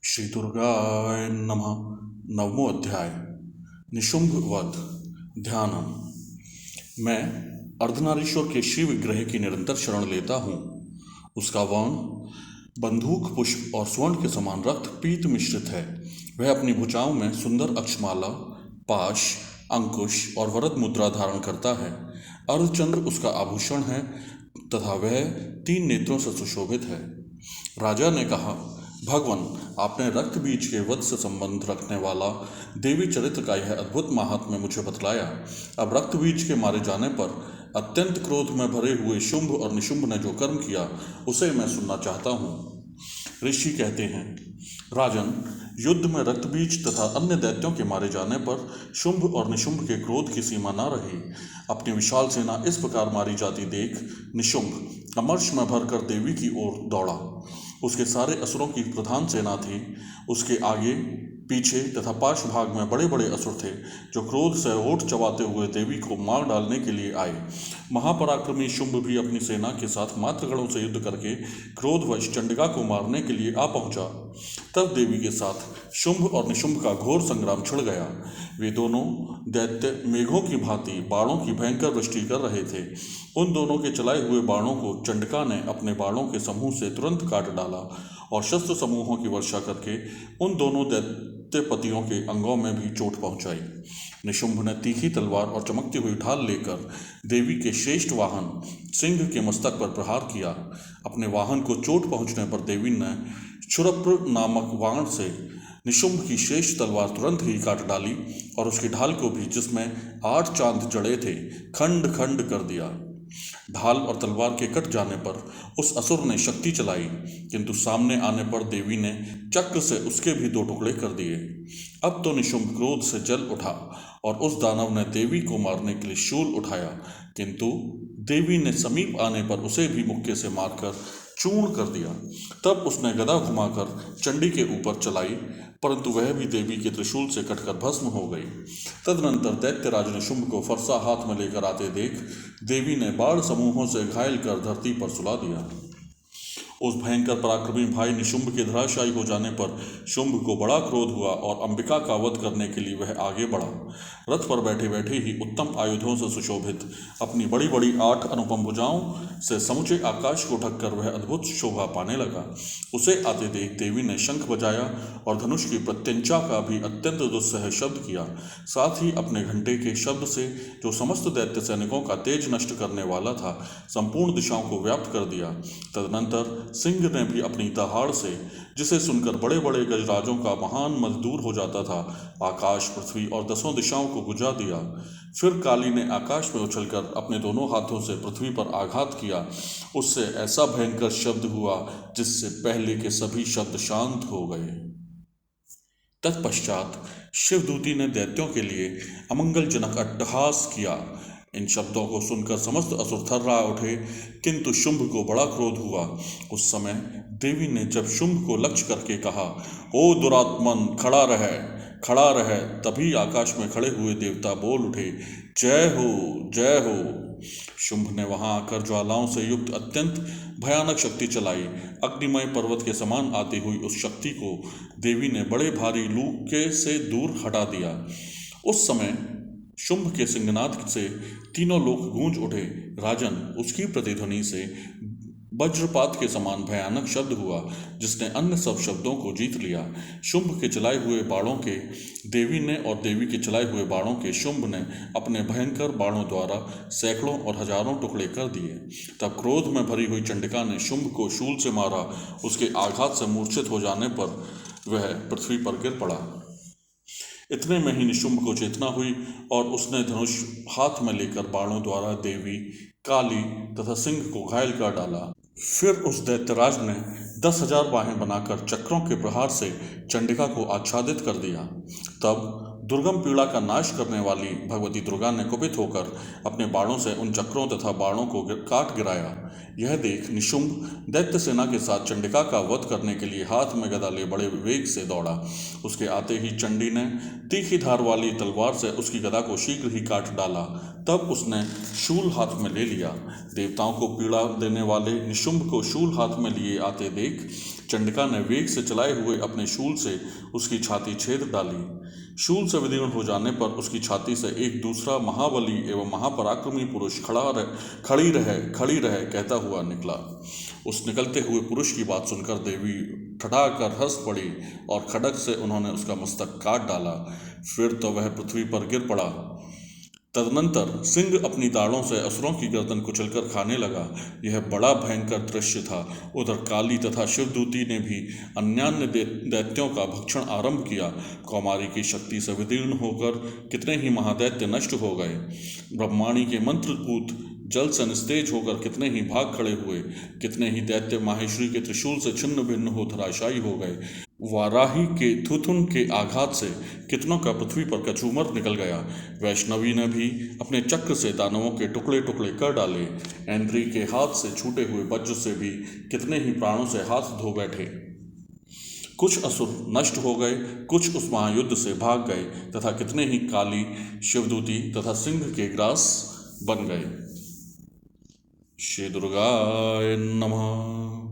श्री दुर्गाय नमः। नवमो अध्याय निशुंभ वध ध्यानम। मैं अर्धनारीश्वर के श्री विग्रह की निरंतर शरण लेता हूँ। उसका वर्ण बंदूक पुष्प और स्वर्ण के समान रक्त पीत मिश्रित है। वह अपनी भुजाओं में सुंदर अक्षमाला, पाश, अंकुश और वरद मुद्रा धारण करता है। अर्धचंद्र उसका आभूषण है तथा वह 3 नेत्रों से सुशोभित है। राजा ने कहा, भगवान, आपने रक्त बीज के वध से संबंध रखने वाला देवी चरित्र का यह अद्भुत महात्म्य मुझे बतलाया। अब रक्त बीज के मारे जाने पर अत्यंत क्रोध में भरे हुए शुंभ और निशुंभ ने जो कर्म किया उसे मैं सुनना चाहता हूँ। ऋषि कहते हैं, राजन, युद्ध में रक्त बीज तथा अन्य दैत्यों के मारे जाने पर शुंभ और निशुंभ के क्रोध की सीमा न रही। अपनी विशाल सेना इस प्रकार मारी जाती देख निशुंभ अमर्ष में भरकर देवी की ओर दौड़ा। उसके सारे असुरों की प्रधान सेना थी। उसके आगे पीछे तथा पार्श्व भाग में बड़े बड़े असुर थे जो क्रोध से ओठ चबाते हुए देवी को मार डालने के लिए आए। महापराक्रमी शुंभ भी अपनी सेना के साथ मातृगणों से युद्ध करके क्रोधवश चंडिका को मारने के लिए आ पहुंचा। तब देवी के साथ शुंभ और निशुंभ का घोर संग्राम छिड़ गया। वे दोनों दैत्य मेघों की भांति बाणों की भयंकर वृष्टि कर रहे थे। उन दोनों के चलाए हुए बाणों को चंडिका ने अपने बाणों के समूह से तुरंत काट डाला और शस्त्र समूहों की वर्षा करके उन दोनों दैत्यपतियों के अंगों में भी चोट पहुंचाई। निशुंभ ने तीखी तलवार और चमकती हुई ढाल लेकर देवी के श्रेष्ठ वाहन सिंह के मस्तक पर प्रहार किया। अपने वाहन को चोट पहुंचने पर देवी ने क्षुरप्र नामक बाण से निशुंभ की श्रेष्ठ तलवार तुरंत ही काट डाली और उसकी ढाल को भी, जिसमें 8 चांद जड़े थे, खंड खंड कर दिया। ढाल और तलवार के कट जाने पर उस असुर ने शक्ति चलाई, किंतु सामने आने पर देवी ने चक्र से उसके भी 2 टुकड़े कर दिए। अब तो निशुंभ क्रोध से जल उठा और उस दानव ने देवी को मारने के लिए शूल उठाया, किंतु देवी ने समीप आने पर उसे भी मुक्के से मारकर चूर्ण कर दिया। तब उसने गदा घुमाकर चंडी के ऊपर चलाई, परंतु वह भी देवी के त्रिशूल से कटकर भस्म हो गई। तदनंतर दैत्यराज निशुंभ को फरसा हाथ में लेकर आते देख देवी ने बाण समूहों से घायल कर धरती पर सुला दिया। उस भयंकर पराक्रमी भाई निशुंभ के धराशायी हो जाने पर शुंभ को बड़ा क्रोध हुआ और अंबिका का वध करने के लिए वह आगे बढ़ा। रथ पर बैठे बैठे ही उत्तम आयुधों से सुशोभित अपनी बड़ी बड़ी 8 अनुपम भुजाओं से समूचे आकाश को ढककर वह अद्भुत शोभा पाने लगा। उसे आते देख देवी ने शंख बजाया और धनुष की प्रत्यंचा का भी अत्यंत दुस्सह शब्द किया। साथ ही अपने घंटे के शब्द से, जो समस्त दैत्य सैनिकों का तेज नष्ट करने वाला था, संपूर्ण दिशाओं को व्याप्त कर दिया। तदनंतर सिंह ने भी अपनी दहाड़ से, जिसे सुनकर बड़े बड़े गजराजों का महान मद दूर हो जाता था, आकाश, पृथ्वी और 10 दिशाओं को गुजा दिया। फिर काली ने आकाश में उछलकर अपने दोनों हाथों से पृथ्वी पर आघात किया। उससे ऐसा भयंकर शब्द हुआ जिससे पहले के सभी शब्द शांत हो गए। तत्पश्चात शिवदूती ने दैत्यों के लिए अमंगलजनक अट्टहास किया। इन शब्दों को सुनकर समस्त असुर थर्रा उठे, किंतु शुंभ को बड़ा क्रोध हुआ। उस समय देवी ने जब शुंभ को लक्ष्य करके कहा, ओ दुरात्मन, खड़ा रह, खड़ा रह, तभी आकाश में खड़े हुए देवता बोल उठे, जय हो, जय हो। शुंभ ने वहां आकर ज्वालाओं से युक्त अत्यंत भयानक शक्ति चलाई। अग्निमय पर्वत के समान आती हुई उस शक्ति को देवी ने बड़े भारी लूके से दूर हटा दिया। उस समय शुंभ के सिंहनाद से तीनों लोक गूंज उठे। राजन, उसकी प्रतिध्वनि से वज्रपात के समान भयानक शब्द हुआ, जिसने अन्य सब शब्दों को जीत लिया। शुंभ के चलाए हुए बाणों के देवी ने और देवी के चलाए हुए बाणों के शुंभ ने अपने भयंकर बाणों द्वारा सैकड़ों और हजारों टुकड़े कर दिए। तब क्रोध में भरी हुई चंडिका ने शुंभ को शूल से मारा। उसके आघात से मूर्छित हो जाने पर वह पृथ्वी पर गिर पड़ा। इतने में ही निशुंभ को चेतना हुई और उसने धनुष हाथ में लेकर बाणों द्वारा देवी, काली तथा सिंह को घायल कर डाला। फिर उस दैत्यराज ने 10,000 बाहें बनाकर चक्रों के प्रहार से चंडिका को आच्छादित कर दिया। तब दुर्गम पीड़ा का नाश करने वाली भगवती दुर्गा ने कुपित होकर अपने बाणों से उन चक्रों तथा बाणों को काट गिराया। यह देख निशुंभ दैत्य सेना के साथ चंडिका का वध करने के लिए हाथ में गदा ले बड़े वेग से दौड़ा। उसके आते ही चंडी ने तीखी धार वाली तलवार से उसकी गदा को शीघ्र ही काट डाला। तब उसने शूल हाथ में ले लिया। देवताओं को पीड़ा देने वाले निशुंभ को शूल हाथ में लिए आते देख चंडिका ने वेग से चलाए हुए अपने शूल से उसकी छाती छेद डाली। शूल से विदीर्ण हो जाने पर उसकी छाती से एक दूसरा महाबली एवं महापराक्रमी पुरुष खड़ी रहे कहता हुआ निकला। उस निकलते हुए पुरुष की बात सुनकर देवी ठठाकर हंस पड़ी और खड्ग से उन्होंने उसका मस्तक काट डाला। फिर तो वह पृथ्वी पर गिर पड़ा। तदनंतर सिंह अपनी दाढ़ों से असुरों की गर्दन कुचलकर खाने लगा। यह बड़ा भयंकर दृश्य था। उधर काली तथा शिवदूती ने भी अन्यान्य दैत्यों का भक्षण आरंभ किया। कौमारी की शक्ति से विदीर्ण होकर कितने ही महादैत्य नष्ट हो गए। ब्रह्माणी के मंत्रपूत जल से निस्तेज होकर कितने ही भाग खड़े हुए। कितने ही दैत्य माहेश्वरी के त्रिशूल से छिन्न भिन्न हो धराशायी हो गए। वाराही के थुथुन के आघात से कितनों का पृथ्वी पर कचूमर निकल गया। वैष्णवी ने भी अपने चक्र से दानवों के टुकड़े टुकड़े कर डाले। ऐन्द्री के हाथ से छूटे हुए वज्र से भी कितने ही प्राणों से हाथ धो बैठे। कुछ असुर नष्ट हो गए, कुछ उस महायुद्ध से भाग गए तथा कितने ही काली, शिवदूती तथा सिंह के ग्रास बन गए। श्री दुर्गाय नमः।